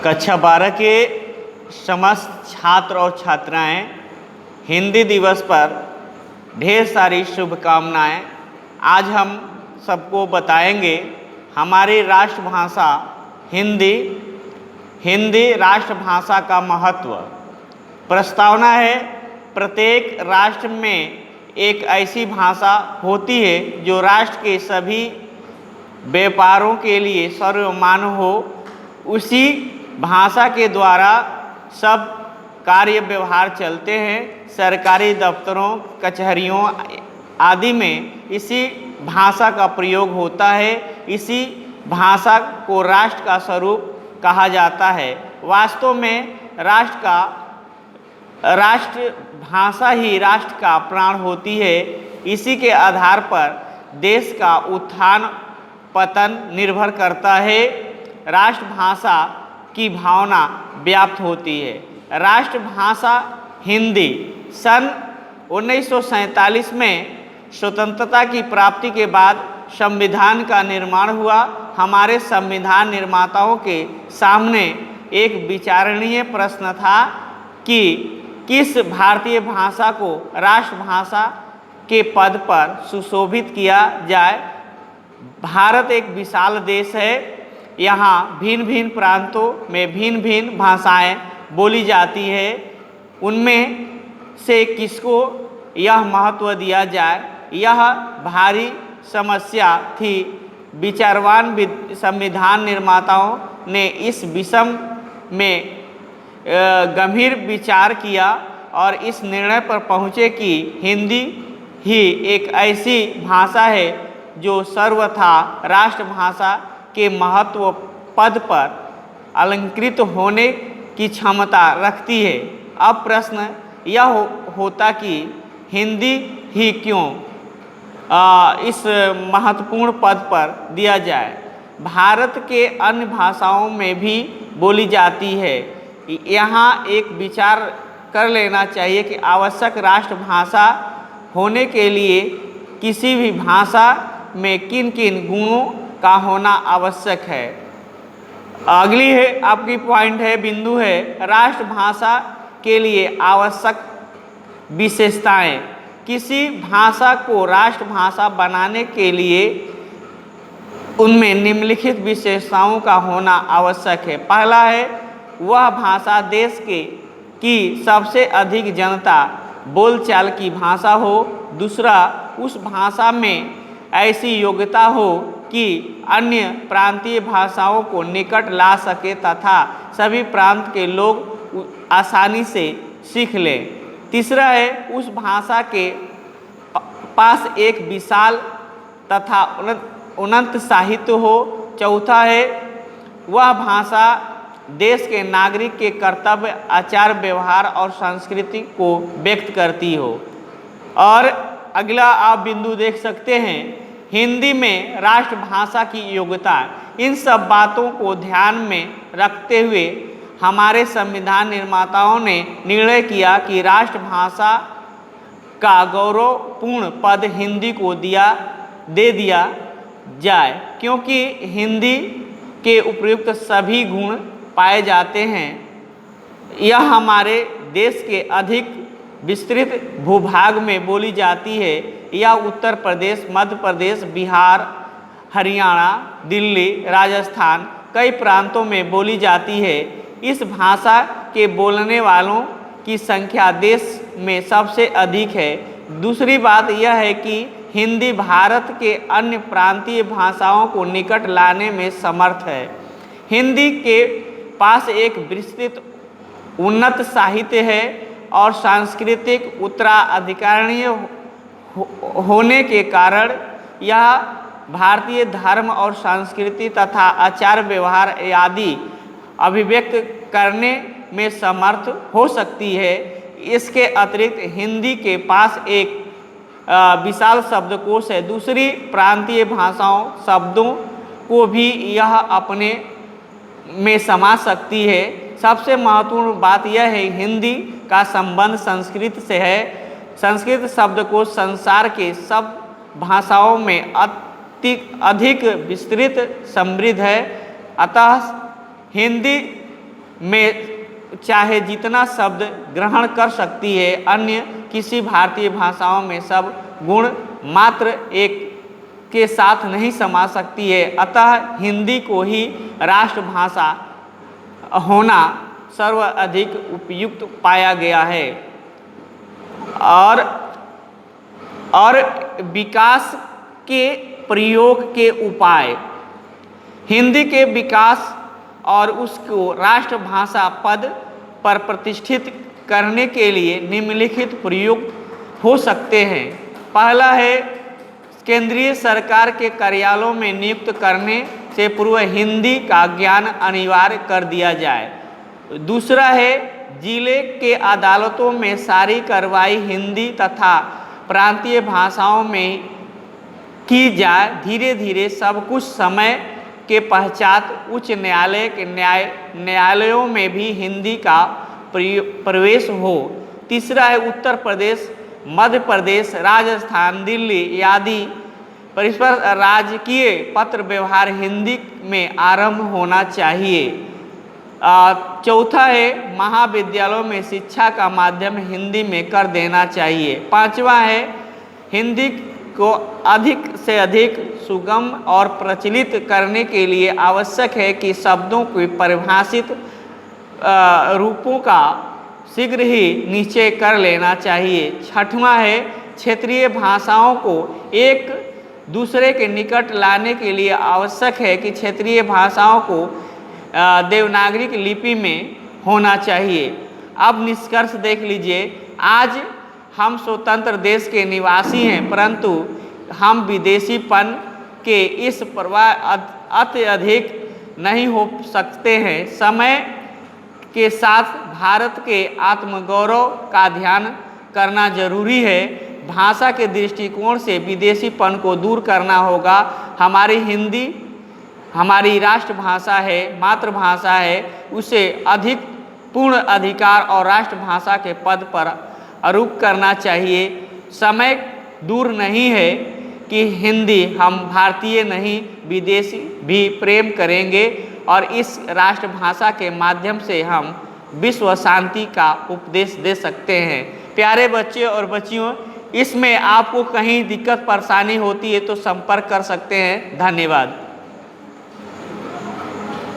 कक्षा 12 के समस्त छात्र और छात्राएं हिंदी दिवस पर ढेर सारी शुभकामनाएं। आज हम सबको बताएंगे हमारी राष्ट्रभाषा हिंदी राष्ट्रभाषा का महत्व। प्रस्तावना है, प्रत्येक राष्ट्र में एक ऐसी भाषा होती है जो राष्ट्र के सभी व्यापारों के लिए सर्वमान्य हो। उसी भाषा के द्वारा सब कार्य व्यवहार चलते हैं। सरकारी दफ्तरों, कचहरियों आदि में इसी भाषा का प्रयोग होता है। इसी भाषा को राष्ट्र का स्वरूप कहा जाता है। वास्तव में राष्ट्रभाषा ही राष्ट्र का प्राण होती है। इसी के आधार पर देश का उत्थान पतन निर्भर करता है। राष्ट्रभाषा की भावना व्याप्त होती है। राष्ट्रभाषा हिंदी सन 1947 में स्वतंत्रता की प्राप्ति के बाद संविधान का निर्माण हुआ। हमारे संविधान निर्माताओं के सामने एक विचारणीय प्रश्न था कि किस भारतीय भाषा को राष्ट्रभाषा के पद पर सुशोभित किया जाए। भारत एक विशाल देश है। यहाँ भिन्न भिन्न प्रांतों में भिन्न भिन्न भाषाएं बोली जाती है। उनमें से किसको यह महत्व दिया जाए, यह भारी समस्या थी। विचारवान संविधान निर्माताओं ने इस विषय में गंभीर विचार किया और इस निर्णय पर पहुँचे कि हिंदी ही एक ऐसी भाषा है जो सर्वथा राष्ट्रभाषा के महत्व पद पर अलंकृत होने की क्षमता रखती है। अब प्रश्न यह होता कि हिंदी ही क्यों इस महत्वपूर्ण पद पर दिया जाए। भारत के अन्य भाषाओं में भी बोली जाती है। यहाँ एक विचार कर लेना चाहिए कि आवश्यक राष्ट्रभाषा होने के लिए किसी भी भाषा में किन किन गुणों का होना आवश्यक है। अगली है आपकी पॉइंट है, बिंदु है राष्ट्रभाषा के लिए आवश्यक विशेषताएं। किसी भाषा को राष्ट्रभाषा बनाने के लिए उनमें निम्नलिखित विशेषताओं का होना आवश्यक है। पहला है, वह भाषा देश की सबसे अधिक जनता बोलचाल की भाषा हो। दूसरा, उस भाषा में ऐसी योग्यता हो कि अन्य प्रांतीय भाषाओं को निकट ला सके तथा सभी प्रांत के लोग आसानी से सीख लें। तीसरा है, उस भाषा के पास एक विशाल तथा उन्नत साहित्य हो। चौथा है, वह भाषा देश के नागरिक के कर्तव्य, आचार व्यवहार और संस्कृति को व्यक्त करती हो। और अगला आप बिंदु देख सकते हैं, हिंदी में राष्ट्रभाषा की योग्यता। इन सब बातों को ध्यान में रखते हुए हमारे संविधान निर्माताओं ने निर्णय किया कि राष्ट्रभाषा का गौरवपूर्ण पद हिंदी को दे दिया जाए, क्योंकि हिंदी के उपयुक्त सभी गुण पाए जाते हैं। यह हमारे देश के अधिक विस्तृत भूभाग में बोली जाती है। यह उत्तर प्रदेश, मध्य प्रदेश, बिहार, हरियाणा, दिल्ली, राजस्थान कई प्रांतों में बोली जाती है। इस भाषा के बोलने वालों की संख्या देश में सबसे अधिक है। दूसरी बात यह है कि हिंदी भारत के अन्य प्रांतीय भाषाओं को निकट लाने में समर्थ है। हिंदी के पास एक विस्तृत उन्नत साहित्य है और सांस्कृतिक उत्तराधिकारीय होने के कारण यह भारतीय धर्म और संस्कृति तथा आचार व्यवहार आदि अभिव्यक्त करने में समर्थ हो सकती है। इसके अतिरिक्त हिंदी के पास एक विशाल शब्दकोश है। दूसरी प्रांतीय भाषाओं शब्दों को भी यह अपने में समा सकती है। सबसे महत्वपूर्ण बात यह है, हिंदी का संबंध संस्कृत से है। संस्कृत शब्दकोश संसार के सब भाषाओं में अधिक विस्तृत समृद्ध है। अतः हिंदी में चाहे जितना शब्द ग्रहण कर सकती है, अन्य किसी भारतीय भाषाओं में सब गुण मात्र एक के साथ नहीं समा सकती है। अतः हिंदी को ही राष्ट्रभाषा होना सर्वाधिक उपयुक्त पाया गया है। और विकास के प्रयोग के उपाय, हिंदी के विकास और उसको राष्ट्रभाषा पद पर प्रतिष्ठित करने के लिए निम्नलिखित प्रयोग हो सकते हैं। पहला है, केंद्रीय सरकार के कार्यालयों में नियुक्त करने से पूर्व हिंदी का ज्ञान अनिवार्य कर दिया जाए। दूसरा है, जिले के अदालतों में सारी कार्रवाई हिंदी तथा प्रांतीय भाषाओं में की जाए। धीरे धीरे सब कुछ समय के पश्चात उच्च न्यायालय के न्यायालयों में भी हिंदी का प्रवेश हो। तीसरा है, उत्तर प्रदेश, मध्य प्रदेश, राजस्थान, दिल्ली आदि परिसर राजकीय पत्र व्यवहार हिंदी में आरंभ होना चाहिए। चौथा है, महाविद्यालयों में शिक्षा का माध्यम हिंदी में कर देना चाहिए। पांचवा है, हिंदी को अधिक से अधिक सुगम और प्रचलित करने के लिए आवश्यक है कि शब्दों को परिभाषित रूपों का शीघ्र ही निश्चय कर लेना चाहिए। छठवां है, क्षेत्रीय भाषाओं को एक दूसरे के निकट लाने के लिए आवश्यक है कि क्षेत्रीय भाषाओं को देवनागरी लिपि में होना चाहिए। अब निष्कर्ष देख लीजिए, आज हम स्वतंत्र देश के निवासी हैं, परंतु हम विदेशीपन के इस प्रवाह अत्यधिक नहीं हो सकते हैं। समय के साथ भारत के आत्मगौरव का ध्यान करना जरूरी है। भाषा के दृष्टिकोण से विदेशीपन को दूर करना होगा। हमारी हिंदी हमारी राष्ट्रभाषा है, मातृभाषा है, उसे अधिक पूर्ण अधिकार और राष्ट्रभाषा के पद पर आरोप करना चाहिए। समय दूर नहीं है कि हिंदी हम भारतीय नहीं विदेशी भी प्रेम करेंगे और इस राष्ट्रभाषा के माध्यम से हम विश्व शांति का उपदेश दे सकते हैं। प्यारे बच्चे और बच्चियों, इसमें आपको कहीं दिक्कत परेशानी होती है तो संपर्क कर सकते हैं। धन्यवाद।